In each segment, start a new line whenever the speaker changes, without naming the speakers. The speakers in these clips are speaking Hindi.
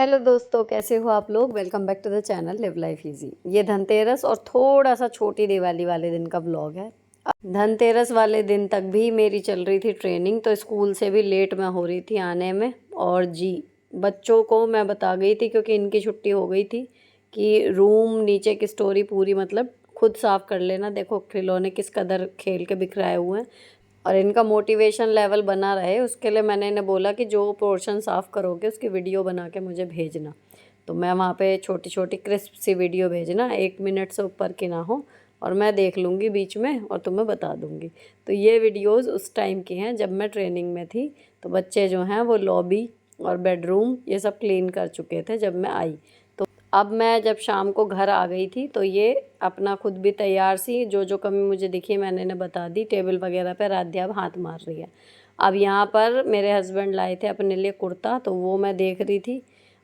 हेलो दोस्तों, कैसे हो आप लोग। Welcome back to the channel live life easy. ये धनतेरस और थोड़ा सा छोटी दिवाली वाले दिन का व्लॉग है। धनतेरस वाले दिन तक भी मेरी चल रही थी ट्रेनिंग, तो स्कूल से भी लेट मैं हो रही थी आने में। और जी, बच्चों को मैं बता गई थी क्योंकि इनकी छुट्टी हो गई थी कि रूम नीचे की स्टोरी पूरी मतलब खुद साफ़ कर लेना। देखो खिलौने किस कदर खेल के बिखराए हुए हैं, और इनका मोटिवेशन लेवल बना रहे उसके लिए मैंने इन्हें बोला कि जो पोर्शन साफ़ करोगे उसकी वीडियो बना के मुझे भेजना। तो मैं वहाँ पे छोटी छोटी क्रिस्प सी वीडियो भेजना, 1 मिनट से ऊपर की ना हो, और मैं देख लूँगी बीच में और तुम्हें बता दूँगी। तो ये वीडियोस उस टाइम की हैं जब मैं ट्रेनिंग में थी। तो बच्चे जो हैं वो लॉबी और बेडरूम ये सब क्लीन कर चुके थे जब मैं आई। तो अब मैं जब शाम को घर आ गई थी तो ये अपना खुद भी तैयार सी, जो जो कमी मुझे दिखी मैंने इन्हें बता दी। टेबल वगैरह पर राध्या अब हाथ मार रही है। अब यहाँ पर मेरे हस्बैंड लाए थे अपने लिए कुर्ता, तो वो मैं देख रही थी।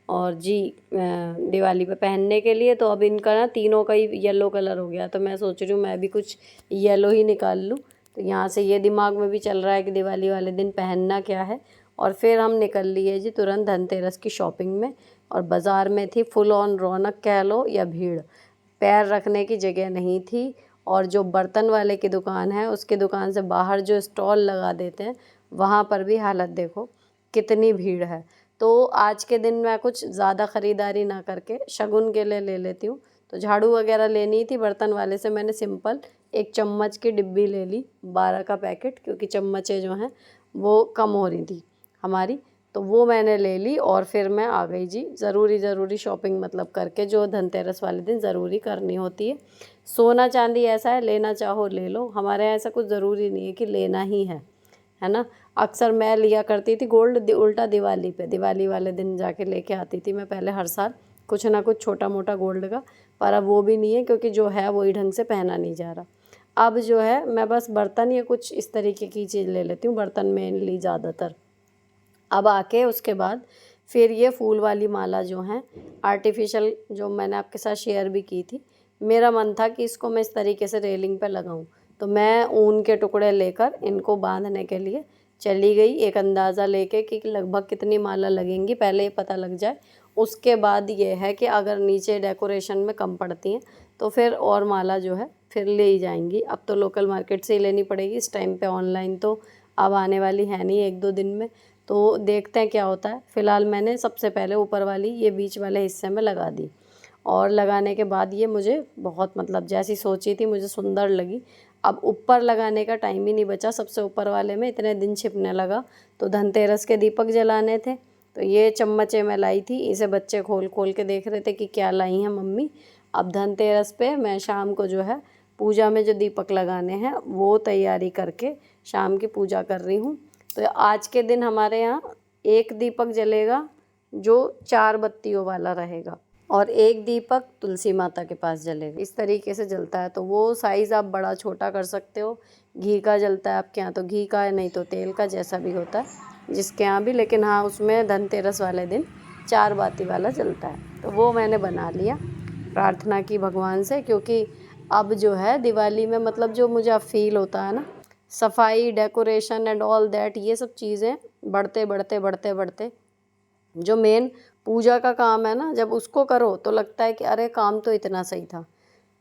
और जी दिवाली पे पहनने के लिए तो अब इनका ना तीनों का ही येलो कलर हो गया, तो मैं सोच रही हूँ मैं भी कुछ येलो ही निकाल लूँ। तो यहाँ से ये दिमाग में भी चल रहा है कि दिवाली वाले दिन पहनना क्या है। और फिर हम निकल लिए जी तुरंत धनतेरस की शॉपिंग में। और बाज़ार में थी फुल ऑन रौनक कह लो या भीड़, पैर रखने की जगह नहीं थी। और जो बर्तन वाले की दुकान है उसकी दुकान से बाहर जो स्टॉल लगा देते हैं वहाँ पर भी हालत देखो कितनी भीड़ है। तो आज के दिन मैं कुछ ज़्यादा ख़रीदारी ना करके शगुन के लिए ले लेती हूँ। तो झाड़ू वगैरह लेनी थी, बर्तन वाले से मैंने सिंपल एक चम्मच की डिब्बी ले ली, 12 का पैकेट, क्योंकि चम्मचें जो हैं वो कम हो रही थी हमारी। तो वो मैंने ले ली और फिर मैं आ गई जी ज़रूरी शॉपिंग मतलब करके, जो धनतेरस वाले दिन ज़रूरी करनी होती है। सोना चांदी ऐसा है लेना चाहो ले लो, हमारे यहाँ ऐसा कुछ ज़रूरी नहीं है कि लेना ही है ना। अक्सर मैं लिया करती थी गोल्ड, उल्टा दिवाली पे, दिवाली वाले दिन जाके लेके आती थी मैं पहले हर साल कुछ ना कुछ छोटा मोटा गोल्ड का। पर अब वो भी नहीं है क्योंकि जो है वही ढंग से पहना नहीं जा रहा। अब जो है मैं बस बर्तन या कुछ इस तरीके की चीज़ ले लेती हूँ, बर्तन मेनली ज़्यादातर। अब आके उसके बाद फिर ये फूल वाली माला जो हैं आर्टिफिशियल, जो मैंने आपके साथ शेयर भी की थी, मेरा मन था कि इसको मैं इस तरीके से रेलिंग पे लगाऊं। तो मैं ऊन के टुकड़े लेकर इनको बांधने के लिए चली गई, एक अंदाज़ा लेके कि लगभग कितनी माला लगेंगी पहले ये पता लग जाए। उसके बाद ये है कि अगर नीचे डेकोरेशन में कम पड़ती हैं तो फिर और माला जो है फिर ले ही जाएंगी। अब तो लोकल मार्केट से ही लेनी पड़ेगी इस टाइम पे, ऑनलाइन तो अब आने वाली है नहीं 1-2 दिन में। तो देखते हैं क्या होता है। फ़िलहाल मैंने सबसे पहले ऊपर वाली ये बीच वाले हिस्से में लगा दी, और लगाने के बाद ये मुझे बहुत मतलब जैसी सोची थी मुझे सुंदर लगी। अब ऊपर लगाने का टाइम ही नहीं बचा, सबसे ऊपर वाले में इतने दिन छिपने लगा। तो धनतेरस के दीपक जलाने थे, तो ये चम्मचें मैं लाई थी, इसे बच्चे खोल खोल के देख रहे थे कि क्या लाई हैं मम्मी। अब धनतेरस पे मैं शाम को जो है पूजा में जो दीपक लगाने हैं वो तैयारी करके शाम की पूजा कर रही हूँ। तो आज के दिन हमारे यहाँ एक दीपक जलेगा जो 4 बत्तियों वाला रहेगा, और एक दीपक तुलसी माता के पास जलेगा। इस तरीके से जलता है, तो वो साइज़ आप बड़ा छोटा कर सकते हो। घी का जलता है आपके यहाँ तो घी का है, नहीं तो तेल का, जैसा भी होता है जिसके यहाँ भी। लेकिन हाँ, उसमें धनतेरस वाले दिन 4 बाती वाला जलता है। तो वो मैंने बना लिया, प्रार्थना की भगवान से, क्योंकि अब जो है दिवाली में मतलब जो मुझे अब फील होता है ना, सफाई डेकोरेशन एंड ऑल दैट, ये सब चीज़ें बढ़ते जो मेन पूजा का काम है ना, जब उसको करो तो लगता है कि अरे काम तो इतना सही था।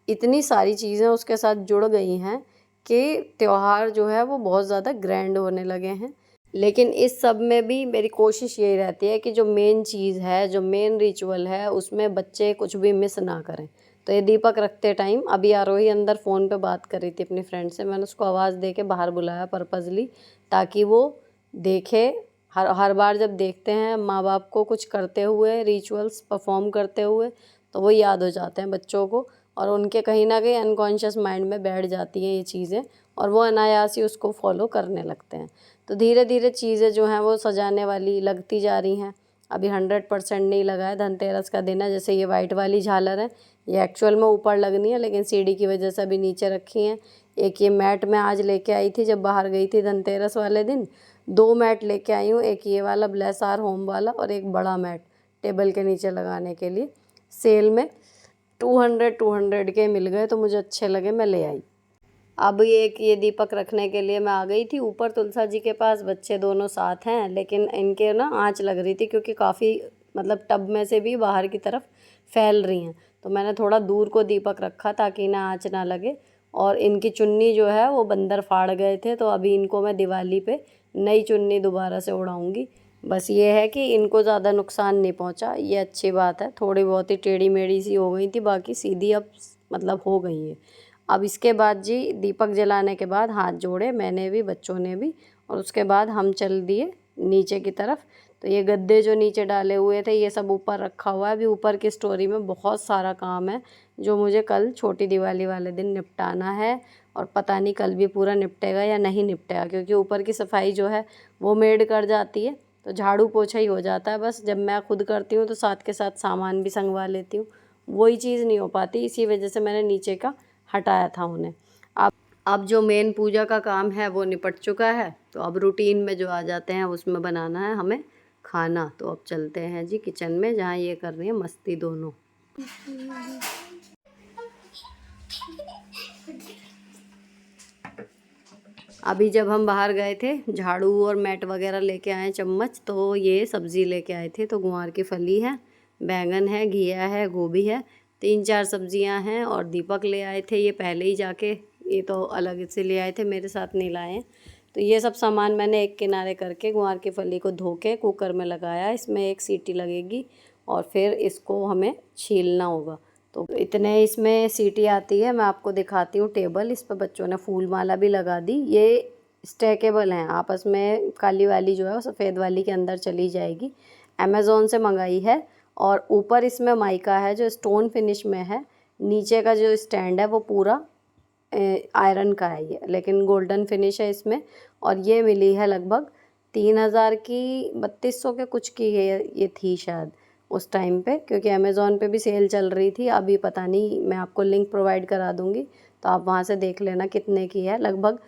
इतनी सारी चीज़ें उसके साथ जुड़ गई हैं कि त्यौहार जो है वो बहुत ज़्यादा ग्रैंड होने लगे हैं। लेकिन इस सब में भी मेरी कोशिश यही रहती है कि जो मेन चीज़ है, जो मेन रिचुअल है, उसमें बच्चे कुछ भी मिस ना करें। तो ये दीपक रखते टाइम अभी आरोही अंदर फ़ोन पे बात कर रही थी अपनी फ्रेंड से, मैंने उसको आवाज़ दे के बाहर बुलाया पर्पज़ली, ताकि वो देखे। हर हर बार जब देखते हैं माँ बाप को कुछ करते हुए, रिचुअल्स परफॉर्म करते हुए, तो वो याद हो जाते हैं बच्चों को, और उनके कहीं ना कहीं अनकॉन्शियस माइंड में बैठ जाती हैं ये चीज़ें, और वो अनायास ही उसको फॉलो करने लगते हैं। तो धीरे धीरे चीज़ें जो हैं वो सजाने वाली लगती जा रही हैं। अभी 100% नहीं लगा है, धनतेरस का दिन है। जैसे ये वाइट वाली झालर है, ये एक्चुअल में ऊपर लगनी है लेकिन सीढ़ी की वजह से अभी नीचे रखी हैं। एक ये मैट मैं आज लेके आई थी जब बाहर गई थी धनतेरस वाले दिन, 2 मैट लेके आई हूँ, एक ये वाला ब्लेस आर होम वाला और एक बड़ा मैट टेबल के नीचे लगाने के लिए। सेल में 200 के मिल गए तो मुझे अच्छे लगे, मैं ले आई। अब ये दीपक रखने के लिए मैं आ गई थी ऊपर तुलसा जी के पास। बच्चे दोनों साथ हैं लेकिन इनके ना आँच लग रही थी क्योंकि काफ़ी मतलब टब में से भी बाहर की तरफ फैल रही हैं। तो मैंने थोड़ा दूर को दीपक रखा ताकि ना आँच ना लगे। और इनकी चुन्नी जो है वो बंदर फाड़ गए थे, तो अभी इनको मैं दिवाली पे नई चुन्नी दोबारा से उड़ाऊँगी। बस ये है कि इनको ज़्यादा नुकसान नहीं पहुंचा, ये अच्छी बात है। थोड़ी बहुत ही टेढ़ी मेढ़ी सी हो गई थी, बाकी सीधी अब मतलब हो गई है। अब इसके बाद जी दीपक जलाने के बाद हाथ जोड़े मैंने भी, बच्चों ने भी, और उसके बाद हम चल दिए नीचे की तरफ। तो ये गद्दे जो नीचे डाले हुए थे ये सब ऊपर रखा हुआ है। अभी ऊपर की स्टोरी में बहुत सारा काम है जो मुझे कल छोटी दिवाली वाले दिन निपटाना है, और पता नहीं कल भी पूरा निपटेगा या नहीं निपटेगा, क्योंकि ऊपर की सफाई जो है वो मेड कर जाती है, तो झाड़ू पोछा ही हो जाता है। बस जब मैं खुद करती हूँ तो साथ के साथ सामान भी संगवा लेती हूँ, वही चीज़ नहीं हो पाती, इसी वजह से मैंने नीचे का हटाया था उन्हें। अब जो मेन पूजा का काम है वो निपट चुका है, तो अब रूटीन में जो आ जाते हैं उसमें बनाना है हमें खाना। तो अब चलते हैं जी किचन में, जहाँ ये कर रही हैं मस्ती दोनों। अभी जब हम बाहर गए थे झाड़ू और मैट वगैरह लेके आए चम्मच, तो ये सब्ज़ी लेके आए थे। तो गुआर की फली है, बैंगन है, घिया है, गोभी है, 3-4 सब्जियां हैं। और दीपक ले आए थे ये पहले ही जाके, ये तो अलग से ले आए थे, मेरे साथ नहीं लाए हैं। तो ये सब सामान मैंने एक किनारे करके गुआर की फली को धो के कुकर में लगाया। इसमें 1 सीटी लगेगी और फिर इसको हमें छीलना होगा। तो इतने इसमें सीटी आती है। मैं आपको दिखाती हूँ टेबल, इस पर बच्चों ने फूल माला भी लगा दी। ये स्टैकेबल हैं, आपस में काली वाली जो है वो सफ़ेद वाली के अंदर चली जाएगी। अमेज़ोन से मंगाई है। और ऊपर इसमें माइका है जो स्टोन फिनिश में है। नीचे का जो स्टैंड है वो पूरा आयरन का है ये, लेकिन गोल्डन फिनिश है इसमें। और ये मिली है लगभग 3000 की, 3200 के कुछ की ये थी शायद उस टाइम पे, क्योंकि अमेज़ॉन पे भी सेल चल रही थी। अभी पता नहीं, मैं आपको लिंक प्रोवाइड करा दूँगी, तो आप वहाँ से देख लेना कितने की है। लगभग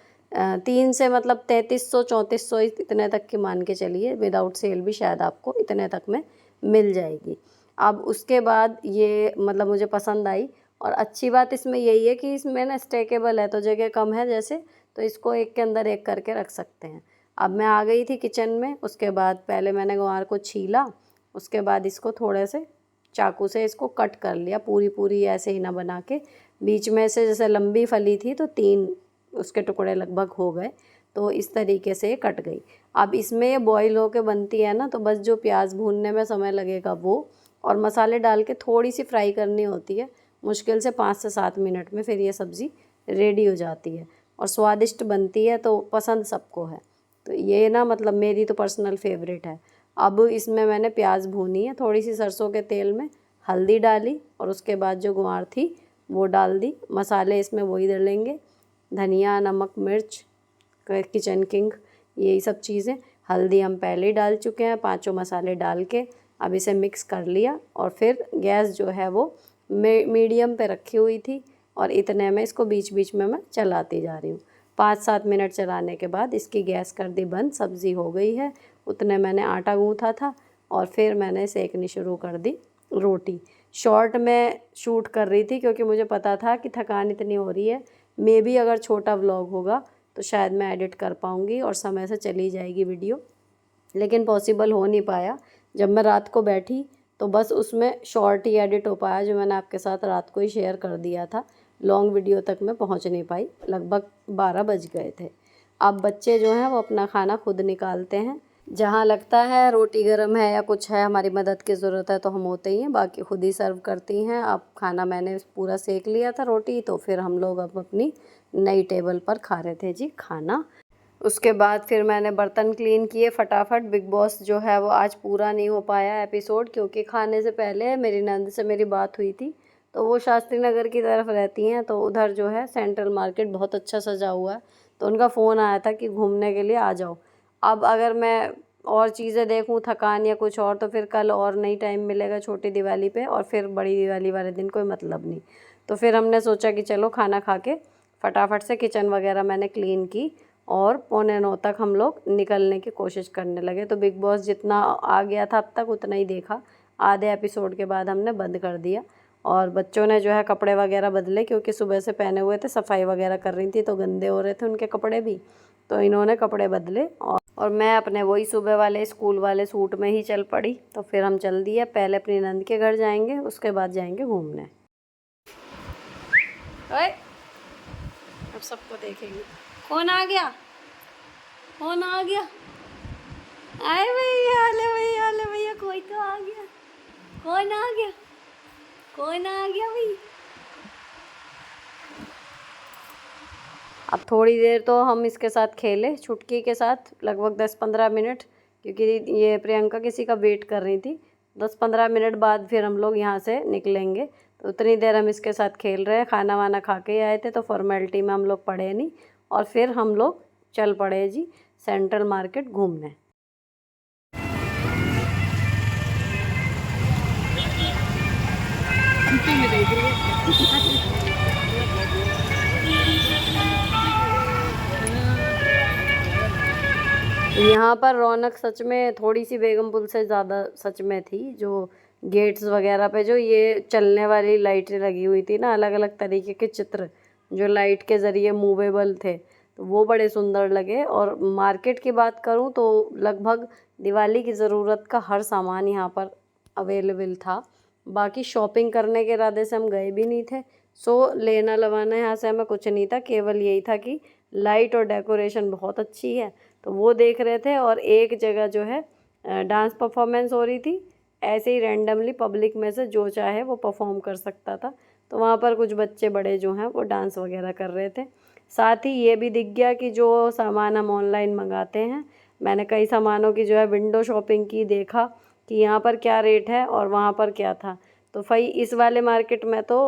3 से मतलब 3300-3400 इतने तक की मान के चलिए, विदाउट सेल भी शायद आपको इतने तक में मिल जाएगी। अब उसके बाद ये मतलब मुझे पसंद आई। और अच्छी बात इसमें यही है कि इसमें ना स्टेकेबल है, तो जगह कम है जैसे, तो इसको एक के अंदर एक करके रख सकते हैं। अब मैं आ गई थी किचन में। उसके बाद पहले मैंने गुआर को छीला, उसके बाद इसको थोड़े से चाकू से इसको कट कर लिया, पूरी पूरी ऐसे ही ना बना के। बीच में से जैसे लंबी फली थी तो 3 उसके टुकड़े लगभग हो गए, तो इस तरीके से ये कट गई। अब इसमें ये बॉईल होके बनती है ना, तो बस जो प्याज भूनने में समय लगेगा वो, और मसाले डाल के थोड़ी सी फ्राई करनी होती है, मुश्किल से 5 से 7 मिनट में फिर ये सब्ज़ी रेडी हो जाती है और स्वादिष्ट बनती है। तो पसंद सबको है, तो ये ना मतलब मेरी तो पर्सनल फेवरेट है। अब इसमें मैंने प्याज भूनी है, थोड़ी सी सरसों के तेल में हल्दी डाली, और उसके बाद जो गुआर थी वो डाल दी। मसाले इसमें वही डलेंगे, धनिया, नमक, मिर्च, किचन किंग, यही सब चीज़ें। हल्दी हम पहले ही डाल चुके हैं, 5 मसाले डाल के अब इसे मिक्स कर लिया। और फिर गैस जो है वो मीडियम पे रखी हुई थी, और इतने में इसको बीच बीच में मैं चलाती जा रही हूँ। 5-7 मिनट चलाने के बाद इसकी गैस कर दी बंद। सब्ज़ी हो गई है। उतने मैंने आटा गूँथा था, और फिर मैंने सेकनी शुरू कर दी रोटी। शॉर्ट में शूट कर रही थी क्योंकि मुझे पता था कि थकान इतनी हो रही है। मे बी अगर छोटा व्लॉग होगा तो शायद मैं एडिट कर पाऊँगी और समय से चली जाएगी वीडियो, लेकिन पॉसिबल हो नहीं पाया। जब मैं रात को बैठी तो बस उसमें शॉर्ट ही एडिट हो पाया, जो मैंने आपके साथ रात को ही शेयर कर दिया था। लॉन्ग वीडियो तक मैं पहुंच नहीं पाई, लगभग 12 बज गए थे। अब बच्चे जो हैं वो अपना खाना खुद निकालते हैं। जहाँ लगता है रोटी गर्म है या कुछ है, हमारी मदद की ज़रूरत है, तो हम होते ही हैं, बाकी खुद ही सर्व करती हैं। अब खाना मैंने पूरा सेक लिया था रोटी, तो फिर हम लोग अब अपनी नई टेबल पर खा रहे थे जी खाना। उसके बाद फिर मैंने बर्तन क्लीन किए फटाफट। बिग बॉस जो है वो आज पूरा नहीं हो पाया एपिसोड, क्योंकि खाने से पहले मेरी नंद से मेरी बात हुई थी, तो वो शास्त्री नगर की तरफ रहती हैं, तो उधर जो है सेंट्रल मार्केट बहुत अच्छा सजा हुआ है, तो उनका फ़ोन आया था कि घूमने के लिए आ जाओ। अब अगर मैं और चीज़ें देखूं, थकान या कुछ और, तो फिर कल और नहीं टाइम मिलेगा छोटी दिवाली पे, और फिर बड़ी दिवाली वाले दिन कोई मतलब नहीं। तो फिर हमने सोचा कि चलो खाना खा के फटाफट से किचन वगैरह मैंने क्लीन की, और 8:45 तक हम लोग निकलने की कोशिश करने लगे। तो बिग बॉस जितना आ गया था अब तक उतना ही देखा, आधे एपिसोड के बाद हमने बंद कर दिया। और बच्चों ने जो है कपड़े वगैरह बदले, क्योंकि सुबह से पहने हुए थे, सफाई वगैरह कर रही थी तो गंदे हो रहे थे उनके कपड़े भी, तो इन्होंने कपड़े बदले। और मैं अपने वही सुबह वाले स्कूल वाले सूट में ही चल पड़ी। तो फिर हम चल दिए, पहले अपनी नंद के घर जाएंगे, उसके बाद जाएंगे घूमने। ओए, अब सबको देखेंगे। कौन आ गया, कौन आ गया? आए भैया, ले भैया, ले भैया, कोई तो आ गया। कौन आ गया, कौन आ गया भाई? अब थोड़ी देर तो हम इसके साथ खेले, छुटकी के साथ, लगभग 10-15 मिनट, क्योंकि ये प्रियंका किसी का वेट कर रही थी। 10-15 मिनट बाद फिर हम लोग यहाँ से निकलेंगे, तो उतनी देर हम इसके साथ खेल रहे हैं। खाना वाना खा के आए थे तो फॉर्मेलिटी में हम लोग पड़े नहीं, और फिर हम लोग चल पड़े जी सेंट्रल मार्केट घूमने। यहाँ पर रौनक सच में थोड़ी सी बेगम पुल से ज़्यादा सच में थी। जो गेट्स वगैरह पे जो ये चलने वाली लाइटें लगी हुई थी ना, अलग अलग तरीके के चित्र जो लाइट के ज़रिए मूवेबल थे, तो वो बड़े सुंदर लगे। और मार्केट की बात करूँ तो लगभग दिवाली की ज़रूरत का हर सामान यहाँ पर अवेलेबल था। बाकी शॉपिंग करने के इरादे से हम गए भी नहीं थे, सो लेना लवाना यहाँ से हमें कुछ नहीं था। केवल यही था कि लाइट और डेकोरेशन बहुत अच्छी है, तो वो देख रहे थे। और एक जगह जो है डांस परफॉर्मेंस हो रही थी, ऐसे ही रैंडमली पब्लिक में से जो चाहे वो परफॉर्म कर सकता था। तो वहाँ पर कुछ बच्चे बड़े जो हैं वो डांस वगैरह कर रहे थे। साथ ही ये भी दिख गया कि जो सामान हम ऑनलाइन मंगाते हैं, मैंने कई सामानों की जो है विंडो शॉपिंग की, देखा कि यहाँ पर क्या रेट है और वहाँ पर क्या था। तो भाई इस वाले मार्केट में तो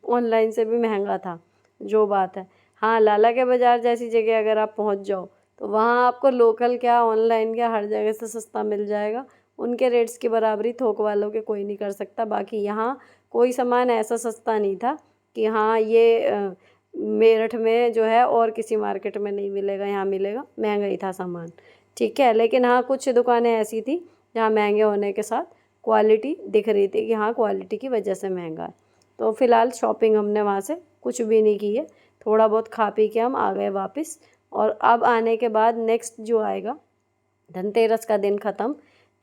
ऑनलाइन से भी महंगा था, जो बात है। हाँ, लाला के बाज़ार जैसी जगह अगर आप पहुँच जाओ तो वहाँ आपको लोकल क्या ऑनलाइन क्या हर जगह से सस्ता मिल जाएगा। उनके रेट्स की बराबरी थोक वालों के कोई नहीं कर सकता। बाकी यहाँ कोई सामान ऐसा सस्ता नहीं था कि हाँ ये मेरठ में जो है और किसी मार्केट में नहीं मिलेगा, यहाँ मिलेगा। महंगा ही था सामान, ठीक है। लेकिन हाँ, कुछ दुकानें ऐसी थी जहाँ महंगे होने के साथ क्वालिटी दिख रही थी कि हाँ क्वालिटी की वजह से महंगा है। तो फ़िलहाल शॉपिंग हमने वहाँ से कुछ भी नहीं की है, थोड़ा बहुत खा पी के हम आ गए वापस। और अब आने के बाद नेक्स्ट जो आएगा, धनतेरस का दिन ख़त्म,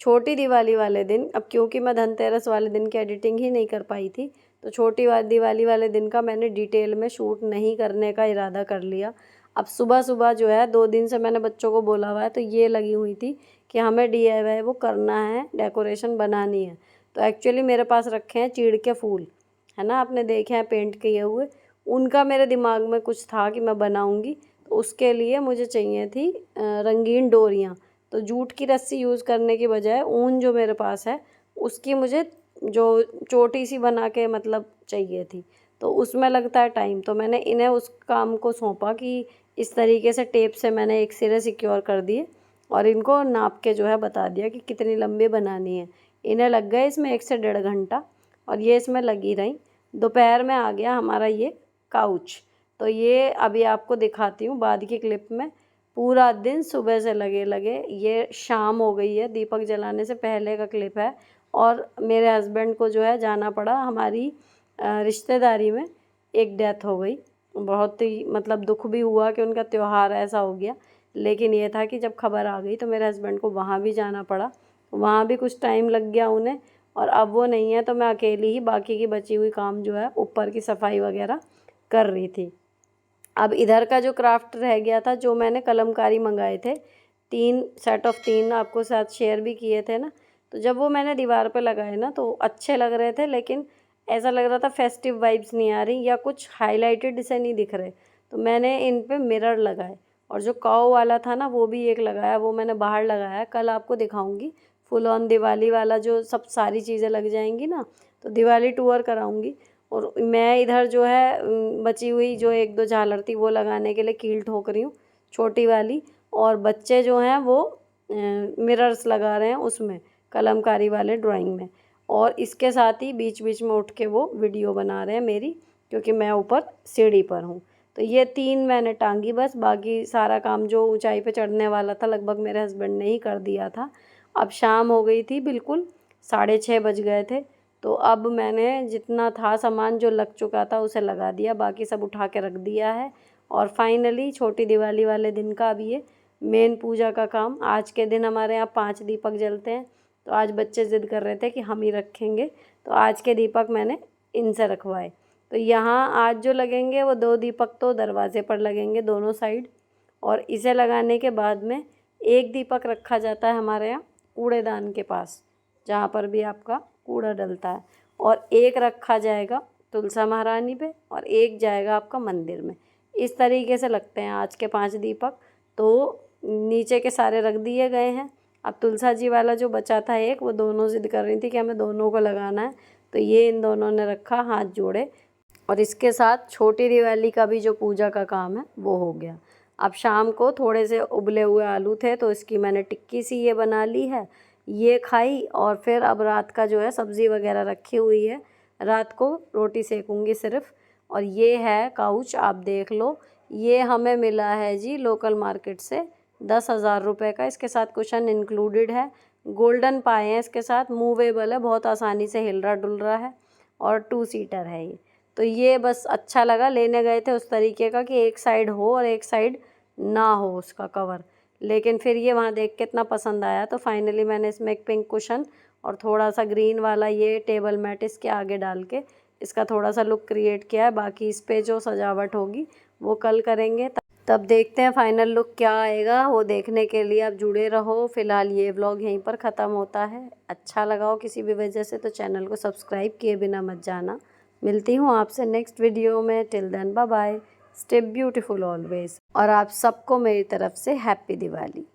छोटी दिवाली वाले दिन। अब क्योंकि मैं धनतेरस वाले दिन की एडिटिंग ही नहीं कर पाई थी, तो छोटी दिवाली वाले दिन का मैंने डिटेल में शूट नहीं करने का इरादा कर लिया। अब सुबह सुबह जो है 2 दिन से मैंने बच्चों को बोला हुआ है, तो ये लगी हुई थी कि हमें DIY वो करना है, डेकोरेशन बनानी है। तो एक्चुअली मेरे पास रखे हैं चीड़ के फूल, है ना, आपने देखे हैं पेंट किए हुए। उनका मेरे दिमाग में कुछ था कि मैं बनाऊंगी, तो उसके लिए मुझे चाहिए थी रंगीन डोरियाँ। तो जूट की रस्सी यूज़ करने की बजाय ऊन जो मेरे पास है उसकी मुझे जो चोटी सी बना के मतलब चाहिए थी। तो उसमें लगता है टाइम, तो मैंने इन्हें उस काम को सौंपा कि इस तरीके से टेप से मैंने एक सिरे सिक्योर कर दिए और इनको नाप के जो है बता दिया कि कितनी लंबी बनानी है। इन्हें लग गए इसमें 1 से 1.5 घंटा, और ये इसमें लगी रही। दोपहर में आ गया हमारा ये काउच। तो ये अभी आपको दिखाती हूँ बाद की क्लिप में। पूरा दिन सुबह से लगे लगे, ये शाम हो गई है, दीपक जलाने से पहले का क्लिप है। और मेरे हस्बैंड को जो है जाना पड़ा, हमारी रिश्तेदारी में एक डेथ हो गई। बहुत ही मतलब दुख भी हुआ कि उनका त्यौहार ऐसा हो गया। लेकिन ये था कि जब खबर आ गई तो मेरे हस्बैंड को वहाँ भी जाना पड़ा, वहाँ भी कुछ टाइम लग गया उन्हें। और अब वो नहीं है तो मैं अकेली ही बाकी की बची हुई काम जो है ऊपर की सफाई वगैरह कर रही थी। अब इधर का जो क्राफ्ट रह गया था, जो मैंने कलमकारी मंगाए थे, 3 सेट ऑफ 3 आपको साथ शेयर भी किए थे ना, तो जब वो मैंने दीवार पे लगाए ना तो अच्छे लग रहे थे, लेकिन ऐसा लग रहा था फेस्टिव वाइब्स नहीं आ रही या कुछ हाईलाइटेड से नहीं दिख रहे। तो मैंने इन पे मिरर लगाए, और जो काऊ वाला था ना वो भी एक लगाया, वो मैंने बाहर लगाया। कल आपको दिखाऊंगी फुल ऑन दिवाली वाला, जो सब सारी चीज़ें लग जाएंगी ना, तो दिवाली टूर कराऊंगी। और मैं इधर जो है बची हुई जो 1-2 झालर थी वो लगाने के लिए कील ठोक रही हूँ, छोटी वाली। और बच्चे जो हैं वो मिरर्स लगा रहे हैं उसमें, कलमकारी वाले ड्राइंग में। और इसके साथ ही बीच बीच में उठ के वो वीडियो बना रहे हैं मेरी, क्योंकि मैं ऊपर सीढ़ी पर हूँ। तो ये 3 मैंने टांगी बस, बाकी सारा काम जो ऊंचाई पे चढ़ने वाला था लगभग मेरे हस्बैंड ने ही कर दिया था। अब शाम हो गई थी, बिल्कुल 6:30 बज गए थे। तो अब मैंने जितना था सामान जो लग चुका था उसे लगा दिया, बाकी सब उठा के रख दिया है। और फाइनली छोटी दिवाली वाले दिन का अब ये मेन पूजा का काम। आज के दिन हमारे यहाँ 5 दीपक जलते हैं, तो आज बच्चे ज़िद कर रहे थे कि हम ही रखेंगे, तो आज के दीपक मैंने इनसे रखवाए। तो यहाँ आज जो लगेंगे वो 2 दीपक तो दरवाजे पर लगेंगे दोनों साइड, और इसे लगाने के बाद में एक दीपक रखा जाता है हमारे यहाँ कूड़ेदान के पास, जहाँ पर भी आपका कूड़ा डलता है, और एक रखा जाएगा तुलसा महारानी पे और एक जाएगा आपका मंदिर में। इस तरीके से लगते हैं आज के 5 दीपक। तो नीचे के सारे रख दिए गए हैं। अब तुलसा जी वाला जो बचा था एक, वो दोनों ज़िद कर रही थी कि हमें दोनों को लगाना है, तो ये इन दोनों ने रखा हाथ जोड़े। और इसके साथ छोटी दिवाली का भी जो पूजा का काम है वो हो गया। अब शाम को थोड़े से उबले हुए आलू थे, तो इसकी मैंने टिक्की सी ये बना ली है, ये खाई। और फिर अब रात का जो है सब्ज़ी वगैरह रखी हुई है, रात को रोटी सेकूँगी सिर्फ। और ये है काउच, आप देख लो, ये हमें मिला है जी लोकल मार्केट से 10,000 रुपये का। इसके साथ कुशन इंक्लूडेड है, गोल्डन पाए हैं इसके साथ, मूवेबल है, बहुत आसानी से हिल रहा डुल रहा है, और 2 सीटर है ये। तो ये बस अच्छा लगा, लेने गए थे उस तरीके का कि एक साइड हो और एक साइड ना हो उसका कवर, लेकिन फिर ये वहाँ देख के इतना पसंद आया, तो फाइनली मैंने इसमें एक पिंक कुशन और थोड़ा सा ग्रीन वाला ये टेबल मैट इसके आगे डाल के इसका थोड़ा सा लुक क्रिएट किया है। बाकी इस पे जो सजावट होगी वो कल करेंगे, तब देखते हैं फाइनल लुक क्या आएगा। वो देखने के लिए आप जुड़े रहो। फ़िलहाल ये व्लॉग यहीं पर ख़त्म होता है। अच्छा लगा हो किसी भी वजह से तो चैनल को सब्सक्राइब किए बिना मत जाना। मिलती हूँ आपसे नेक्स्ट वीडियो में। Till then bye bye, stay beautiful always. और आप सबको मेरी तरफ से हैप्पी दिवाली।